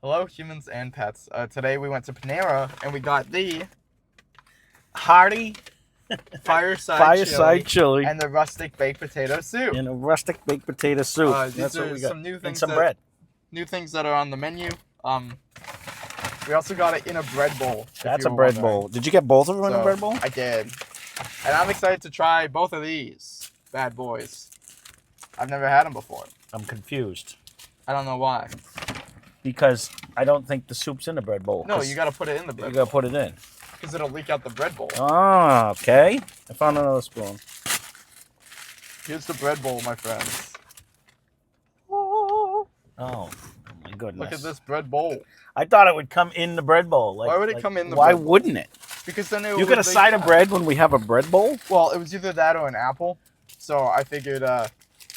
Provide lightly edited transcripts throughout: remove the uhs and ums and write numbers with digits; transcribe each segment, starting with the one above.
Hello, humans and pets. Today we went to Panera and we got the Hearty Fireside chili and the Rustic baked potato soup. and a rustic baked potato soup. These That's what are we got. some new things. And some bread. New things that are on the menu. We also got it in a bread bowl. That's a bread bowl. Did you get both of them in a bread bowl? I did. And I'm excited to try both of these bad boys. I've never had them before. I'm confused. I don't know why. Because I don't think the soup's in the bread bowl. No, you got to put it in the bread bowl. You got to put it in. Because it'll leak out the bread bowl. Ah, okay. I found another spoon. Here's the bread bowl, my friends. Oh my goodness. Look at this bread bowl. I thought it would come in the bread bowl. Why would it come in the Why bread bowl? wouldn't it? Because then You get a side of bread when we have a bread bowl? Well, it was either that or an apple. So I figured,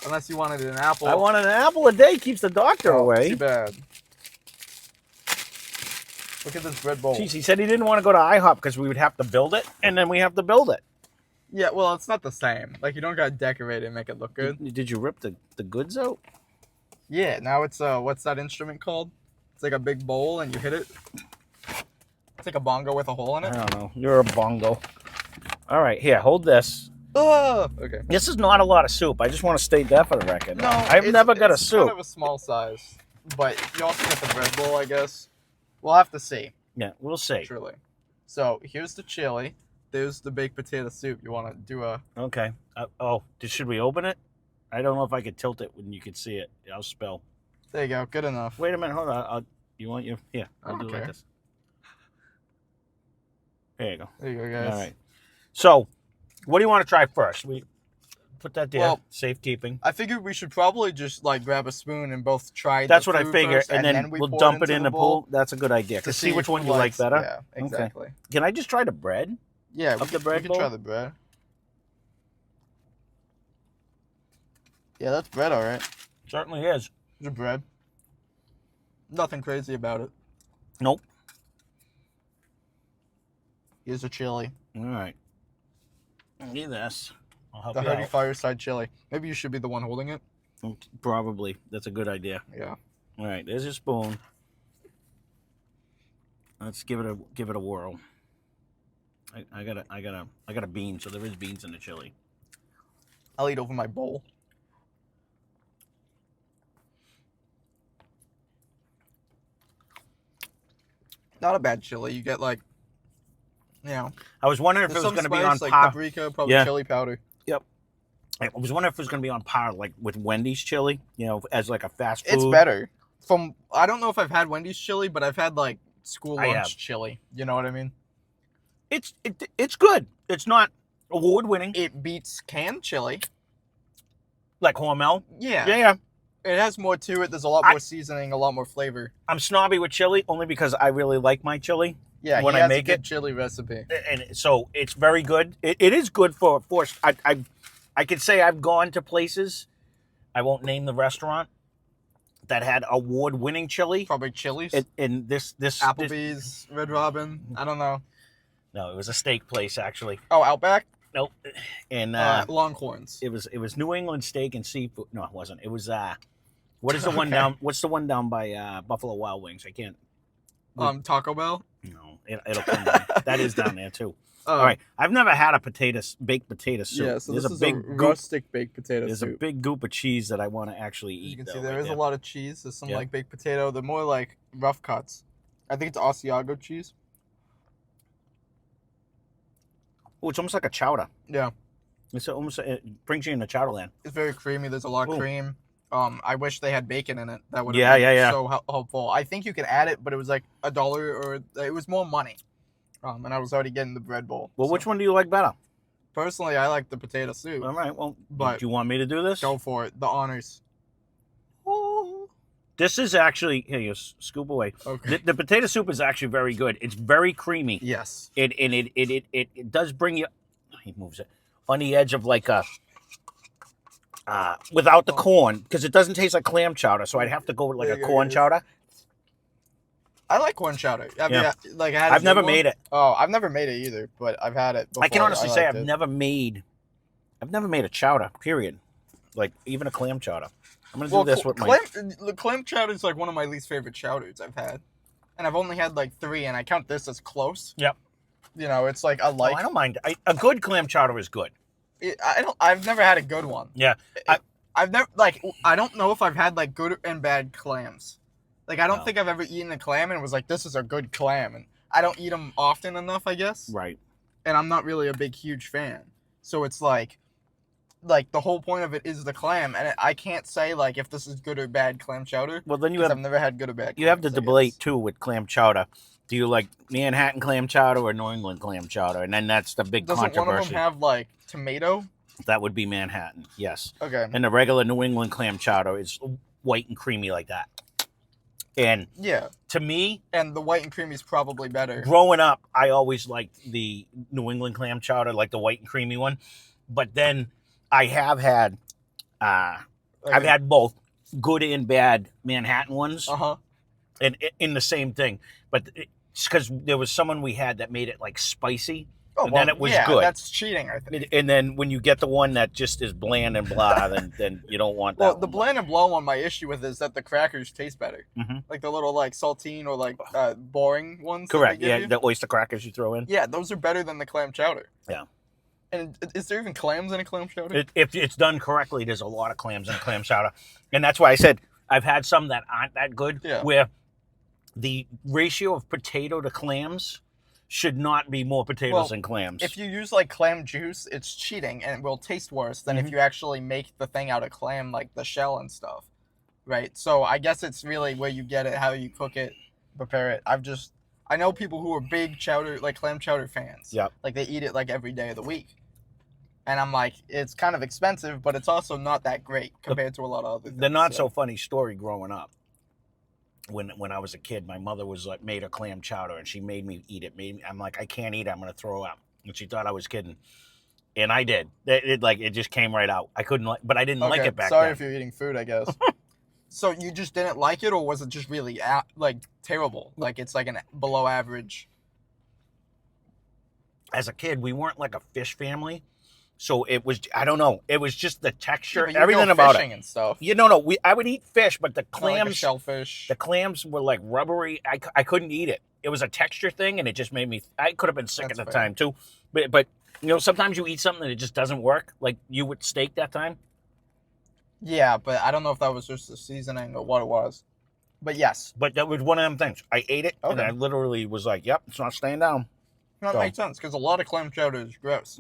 unless you wanted an apple. I wanted an apple a day. Keeps the doctor away. Too bad. Look at this bread bowl. Jeez, he said he didn't want to go to IHOP because we would have to build it, and then we have to build it. Yeah, well, it's not the same. Like, you don't got to decorate it and make it look good. Did you rip the goods out? Yeah, now it's, what's that instrument called? It's like a big bowl and you hit it. It's like a bongo with a hole in it. I don't know. You're a bongo. All right, here, hold this. Oh, okay. This is not a lot of soup. I just want to state that for the record. No, I've never got a soup. It's kind of a small size. But you also get the bread bowl, I guess. We'll have to see. Yeah, we'll see. Truly. So, here's the chili. There's the baked potato soup. You want to do a... Okay. Should we open it? I don't know if I could tilt it when you could see it. I'll spill. There you go. Good enough. Wait a minute. Hold on. You want your... Yeah, I'll do it like this. There you go. There you go, guys. All right. So, what do you want to try first? We put that there. Well, safekeeping. I figured we should probably just, like, grab a spoon and both try That's the what I food figure. first, And then we'll pour dump it in the the pool. That's a good idea. To see which one you like better. Yeah, exactly. Okay. Can I just try the bread? Yeah, Of the bread we bowl? can try the bread. Yeah, that's bread, all right. Certainly is. It's bread. Nothing crazy about it. Nope. Here's a chili. All right. Need this. I'll help The you Hearty out. Fireside chili. Maybe you should be the one holding it. Probably. That's a good idea. Yeah. All right. There's your spoon. Let's give it a whirl. I got a bean, so there is beans in the chili. I'll eat over my bowl. Not a bad chili. You get like, you know. I was wondering if it There's was some going to be on spice, like par. paprika, probably Yeah. chili powder. Yep. I was wondering if it was going to be on par, like with Wendy's chili, as like a fast food. It's better. I don't know if I've had Wendy's chili, but I've had like school I lunch have. chili. You know what I mean? It's good. It's not award winning It beats canned chili. like Hormel. Yeah. Yeah. It has more to it. There's a lot more seasoning, a lot more flavor. I'm snobby with chili only because I really like my chili. Yeah, when he I has make a good it. chili recipe. And so it's very good. It is good for I could say I've gone to places, I won't name the restaurant, that had award-winning chili. Probably Chili's. And this Applebee's, Red Robin. I don't know. No, it was a steak place actually. Oh, Outback? Nope. And Longhorns. it was New England steak and seafood. No, it wasn't. It was what is the one down? What's the one down by Buffalo Wild Wings? I can't. Taco Bell? No, it'll come down. That is down there too. All right, I've never had a baked potato soup. Yeah, so there's this a is big a goop. rustic baked potato There's soup. a big goop of cheese that I want to actually eat. You can though, see there right is a lot of cheese. There's some like baked potato. They're more like rough cuts. I think it's Asiago cheese. Oh, it's almost like a chowder. Yeah. It brings you into chowder land. It's very creamy. There's a lot of cream. I wish they had bacon in it. That would Yeah, have been yeah. so helpful. I think you could add it, but it was like $1 or it was more money. And I was already getting the bread bowl. Well, so. which one do you like better? Personally, I like the potato soup. All right. Well, But do you want me to do this? go for it. The honors. Oh. This is actually here. You scoop away. Okay. The potato soup is actually very good. It's very creamy. Yes. It does bring you. He moves it on the edge of like a. Without the corn, because it doesn't taste like clam chowder, so I'd have to go with like a corn chowder. I like corn chowder. I've never made it. Oh, I've never made it either, but I've had it before. I can honestly say liked it. I've never made a chowder. Period. Like even a clam chowder. I'm gonna do this with my. Clam chowder is like one of my least favorite chowders I've had, and I've only had like 3, and I count this as close. Yep. You know, it's like I like. I don't mind. A good clam chowder is good. I've never had a good one. Yeah. I've never I don't know if I've had like good and bad clams. Like I don't No. think I've ever eaten a clam and was like, this is a good clam, and I don't eat them often enough, I guess. Right. And I'm not really a big huge fan, so it's like the whole point of it is the clam, and I can't say like if this is good or bad clam chowder. Well, then I've never had good or bad. You have the debate too with clam chowder. Do you like Manhattan clam chowder or New England clam chowder? And then that's the big controversy. Doesn't one of them have like tomato? That would be Manhattan, yes. Okay. And the regular New England clam chowder is white and creamy like that. And yeah, to me, and the white and creamy is probably better. Growing up, I always liked the New England clam chowder, like the white and creamy one. But then I have had, I've had both good and bad Manhattan ones, and in the same thing. But it's because there was someone we had that made it like spicy. Oh, and then it was good. That's cheating, I think. And then when you get the one that just is bland and blah, then you don't want that. Well, the bland and blah one, my issue with is that the crackers taste better. Like the little like saltine or like boring ones. Correct. Yeah, the oyster crackers you throw in. Yeah, those are better than the clam chowder. Yeah. And is there even clams in a clam chowder? If it's done correctly, there's a lot of clams in a clam chowder, and that's why I said I've had some that aren't that good. Yeah. Where the ratio of potato to clams should not be more potatoes than clams. If you use like clam juice, it's cheating and it will taste worse than if you actually make the thing out of clam, like the shell and stuff, right? So I guess it's really where you get it, how you cook it, prepare it. I know people who are big chowder, like clam chowder fans. Yep. Like they eat it like every day of the week. And I'm like, it's kind of expensive, but it's also not that great compared to a lot of other things. The not so funny story growing up. When I was a kid, my mother was like made a clam chowder and she made me eat it. I'm like, I can't eat it. I'm gonna throw up. And she thought I was kidding, and I did. It just came right out. I couldn't, but I didn't like it back then. Sorry if you're eating food, I guess. So you just didn't like it, or was it just really like terrible? Like it's like an below average. As a kid, we weren't like a fish family. So it was, I don't know. It was just the texture, Yeah, everything about it. And stuff. I would eat fish, but the clams, like a shellfish. The clams were like rubbery. I couldn't eat it. It was a texture thing, and it just made me. I could have been sick at the time too. But sometimes you eat something and it just doesn't work. Like you with steak that time. Yeah, but I don't know if that was just the seasoning or what it was. But yes. But that was one of them things. I ate it, and I literally was like, "Yep, it's not staying down." That makes sense because a lot of clam chowder is gross.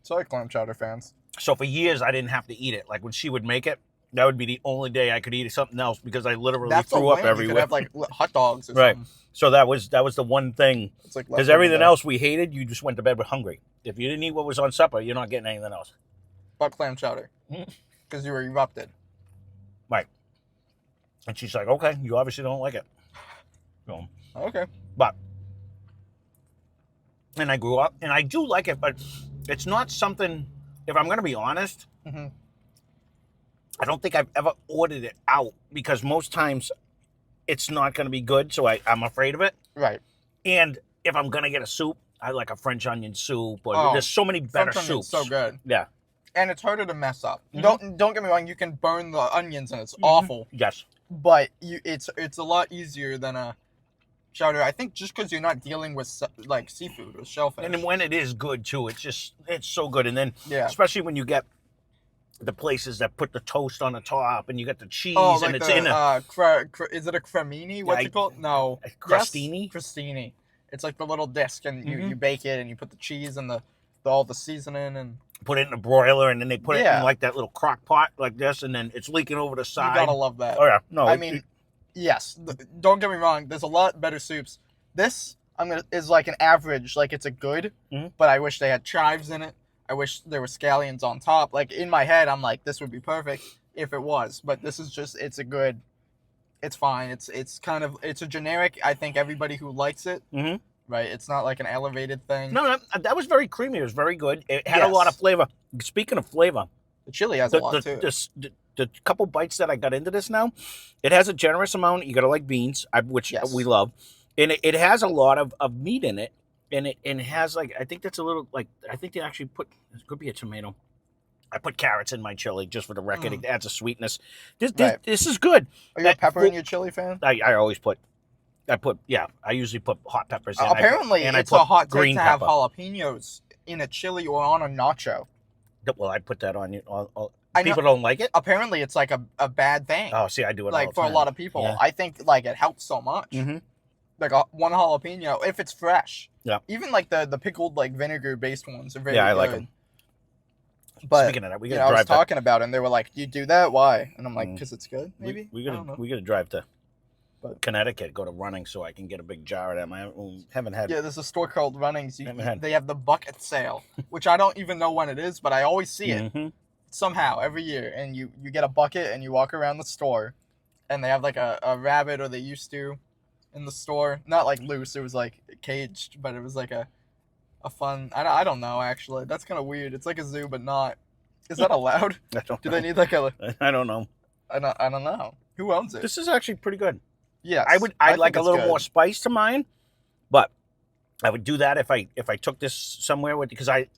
Sorry, clam chowder fans. So for years, I didn't have to eat it. Like when she would make it, that would be the only day I could eat something else because I literally threw up everywhere. You could have like hot dogs or something. So that was the one thing. Because like everything else we hated, you just went to bed with hungry. If you didn't eat what was on supper, you're not getting anything else. But clam chowder. Because you were erupted. Right. And she's like, okay, you obviously don't like it. So, okay. And I grew up, and I do like it, but it's not something, if I'm going to be honest, I don't think I've ever ordered it out because most times it's not going to be good, so I'm afraid of it. Right. And if I'm going to get a soup, I like a French onion soup, or there's so many better soups. So good. Yeah. And it's harder to mess up. Don't get me wrong, you can burn the onions and it's awful. Yes. But it's a lot easier than a chowder. I think just because you're not dealing with like seafood or shellfish. And when it is good too, it's so good. And then especially when you get the places that put the toast on the top and you got the cheese and it's in a is it a cremini? What's it called? No. Crostini? Yes? Crostini. It's like the little disc and you bake it and you put the cheese and all the seasoning and put it in a broiler and then they put it in like that little crock pot like this and then it's leaking over the side. You gotta love that. Oh yeah. No. I mean, yes. Don't get me wrong. There's a lot better soups. This is like an average. Like it's a good, but I wish they had chives in it. I wish there were scallions on top. Like in my head, I'm like, this would be perfect if it was. But this is just, it's a good. It's fine. It's a generic. I think everybody who likes it, right? It's not like an elevated thing. No, that was very creamy. It was very good. It had a lot of flavor. Speaking of flavor, the chili has a lot too. The couple bites that I got into this now, it has a generous amount. You gotta like beans, which we love, and it has a lot of meat in it, and it has like I think that's a little like I think they actually put it could be a tomato. I put carrots in my chili just for the record. It adds a sweetness. This Right. this is good. Are you a pepper in your chili fan? I always put. I usually put hot peppers in. Apparently, I it's put a hot take green to have pepper. jalapenos in a chili or on a nacho. Well, I put that on you. I People know, don't like it. apparently, it's like a bad thing. Oh, see, I do it all Like the for time. a lot of people, Yeah. I think like it helps so much. Mm-hmm. Like one jalapeno, if it's fresh. Yeah. Even like the pickled like vinegar based ones are very Yeah, I good. like them. But Speaking of that, we you gotta know, I was drive. talking about it, and they were like, "You do that? Why?" And I'm like, "Cause it's good, maybe." We I don't know. gotta drive to But- Connecticut, go to running, so I can get a big jar of them. I haven't had. Yeah, there's a store called Runnings. Haven't had. They have the bucket sale, which I don't even know when it is, but I always see it Mhm. somehow every year. And you get a bucket and you walk around the store, and they have like a rabbit, or they used to, in the store. Not like loose. It was like caged, but it was like a fun. I don't know actually. That's kind of weird. It's like a zoo, but not. Is that allowed? I don't Do know. they need like a? I don't know. I don't know. Who owns it? This is actually pretty good. Yes. I'd like think a it's little good. more spice to mine, but I would do that if I took this somewhere with, because Right.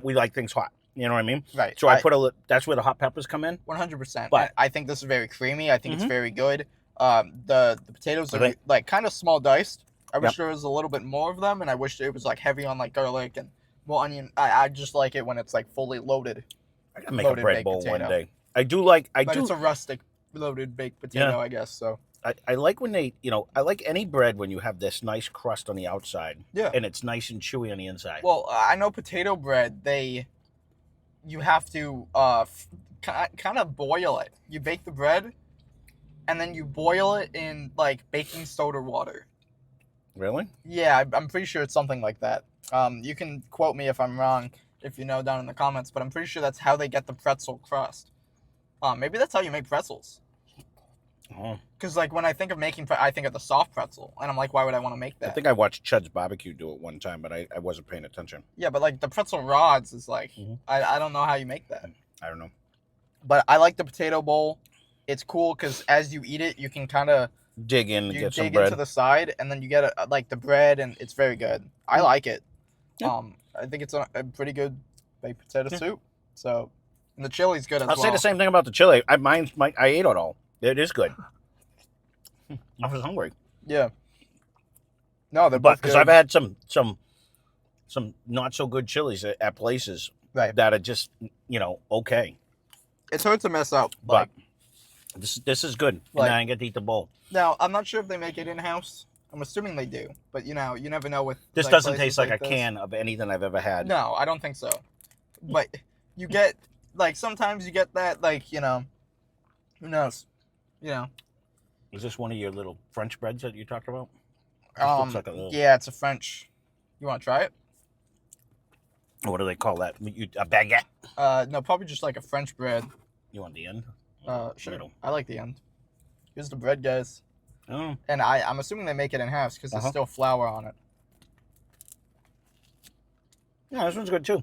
we like things hot. You know what I mean? Right. So I put that's where the hot peppers come in. 100%. But- I think this is very creamy. I think it's Mhm. very good. The potatoes are Okay. like kind of small diced. I wish Yep. there was a little bit more of them, and I wish it was like heavy on like garlic and more onion. I just like it when it's like fully loaded. I gotta make a Loaded bread baked bowl one potato. day. I do like But it's a rustic loaded baked potato, I guess. So I like when they, I like any bread when you have this nice crust on the outside yeah. and it's nice and chewy on the inside. Well, I know potato bread. You have to kind of boil it. You bake the bread, and then you boil it in like baking soda water. Really? Yeah, I'm pretty sure it's something like that. You can quote me if I'm wrong, if you know, down in the comments, but I'm pretty sure that's how they get the pretzel crust. Maybe that's how you make pretzels. Oh. Because like when I think of making, I think of the soft pretzel, and I'm like, why would I want to make that? I think I watched Chud's Barbecue do it one time, but I wasn't paying attention. Yeah, but like the pretzel rods is like, Mhm. I don't know how you make that. I don't know. But I like the potato bowl. It's cool because as you eat it, you can kind of Dig in and get some dig bread. into the side, and then you get like the bread, and it's very good. I like it. Yeah. I think it's a pretty good baked potato soup. So, and the chili's good as I'll well. say the same thing about the chili. I ate it all. It is good. I was hungry, Yeah. No, they're but both because good. I've had some not so good chilies at places Right. that are just okay. It's hard to mess up. But Like this is good. Like- and I get to eat the bowl. now, I'm not sure if they make it in house. I'm assuming they do, but you never know with. This like, doesn't places taste like a this. can of anything I've ever had. No, I don't think so. But you get like sometimes you get that like who knows, Is this one of your little French breads that you talked about? This looks like a little. Yeah, it's a French. You want to try it? What do they call that? A baguette. No, probably just like a French bread. You want the end? Sure. Middle. I like the end. Here's the bread, guys. Oh, And I'm assuming they make it in house because there's still flour on it. yeah, this one's good too.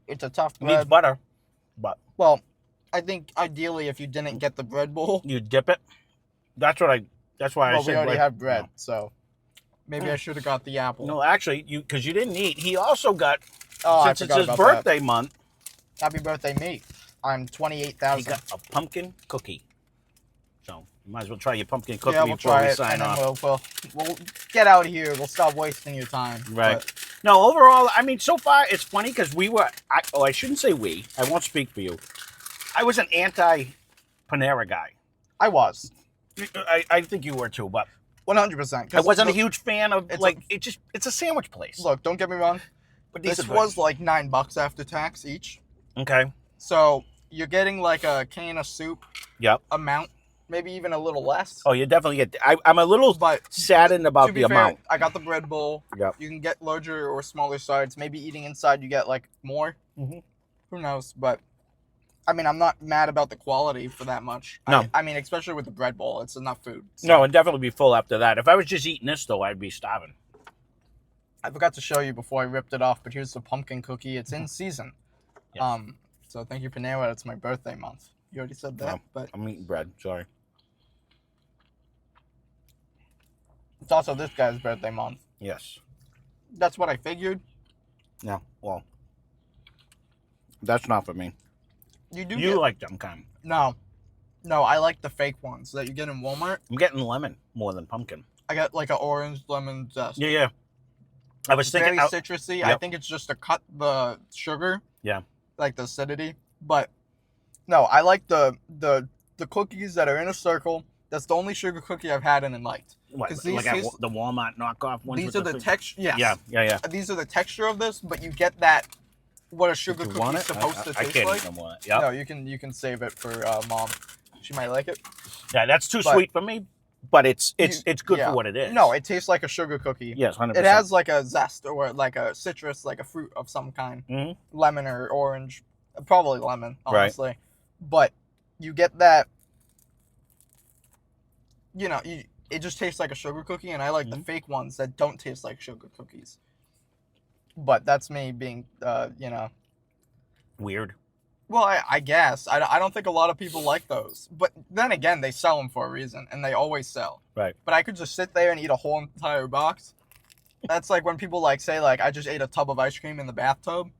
It's a tough It needs bread. butter, but Well, I think ideally if you didn't get the bread bowl, you dip it. That's why I well, said we already like- have bread, so maybe I should have got the apple. No, actually, because you didn't eat. He also got, Oh, I since it's forgot his about birthday month, that. Happy birthday, me. I'm he 28,000. got a pumpkin cookie. So you might as well try your pumpkin cookie Yeah, we'll before try we it, sign and then off. we'll get out of here. We'll stop wasting your time. Right. But No, overall, I mean, so far it's funny because I shouldn't say we. I won't speak for you. I was an anti-Panera guy. I was I think you were too, but 100%. I wasn't a huge fan of it's it's a sandwich place. Look, don't get me wrong. but these This are good. was like $9 after tax each. Okay. So you're getting like a can of soup Yep. amount, maybe even a little less. Oh, you definitely get. I'm a little But saddened about to the be fair, amount. I got the bread bowl. Yep. You can get larger or smaller sides. Maybe eating inside, you get like more. Mhm. Who knows? But I mean, I'm not mad about the quality for that much. No. I mean, especially with the bread bowl, it's enough food. So. No, I'd definitely be full after that. If I was just eating this, though, I'd be starving. I forgot to show you before I ripped it off, but here's the pumpkin cookie. It's in season. Yes. So thank you, Panera. It's my birthday month. You already said that, No. but I'm eating bread. Sorry. it's also this guy's birthday month. Yes. That's what I figured. No. Well, that's not for me. You do. You like them kind. No, I like the fake ones that you get in Walmart. I'm getting lemon more than pumpkin. I got like an orange lemon zest. Yeah. I was thinking very citrusy. Yep. I think it's just to cut the sugar. Yeah. Like the acidity, but no, I like the cookies that are in a circle. That's the only sugar cookie I've had and liked. What, these like taste, the Walmart knockoff ones? These are the texture. Yes. Yeah. These are the texture of this, but you get that what a sugar cookie is supposed to taste like. Yep. No, you can save it for Mom. She might like it. Yeah, that's too sweet for me, but it's good for what it is. No, it tastes like a sugar cookie. Yes, 100%. It has like a zest or like a citrus, like a fruit of some kind, lemon or orange, probably lemon, honestly. Right. But you get that. You know, it just tastes like a sugar cookie, and I like the fake ones that don't taste like sugar cookies. But that's me being, weird. Well, I guess. I don't think a lot of people like those. But then again, they sell them for a reason, and they always sell. Right. But I could just sit there and eat a whole entire box. That's like when people say I just ate a tub of ice cream in the bathtub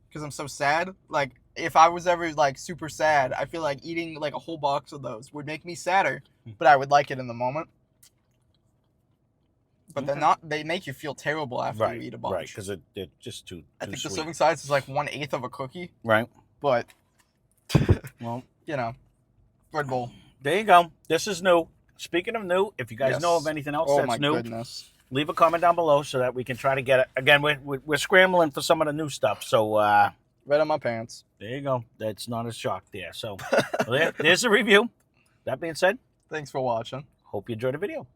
because I'm so sad. Like, if I was ever super sad, I feel like eating a whole box of those would make me sadder, but I would like it in the moment. But they're not. They make you feel terrible after you eat a bunch. Right, because they're just too I think sweet. the serving size is 1/8 of a cookie. Right. But, well, Red Bull. There you go. This is new. Speaking of new, if you guys know of anything else that's new, leave a comment down below so that we can try to get it. Again, we're scrambling for some of the new stuff. So, right on my pants. There you go. That's not a shock there. So, there's the review. That being said, thanks for watching. Hope you enjoyed the video.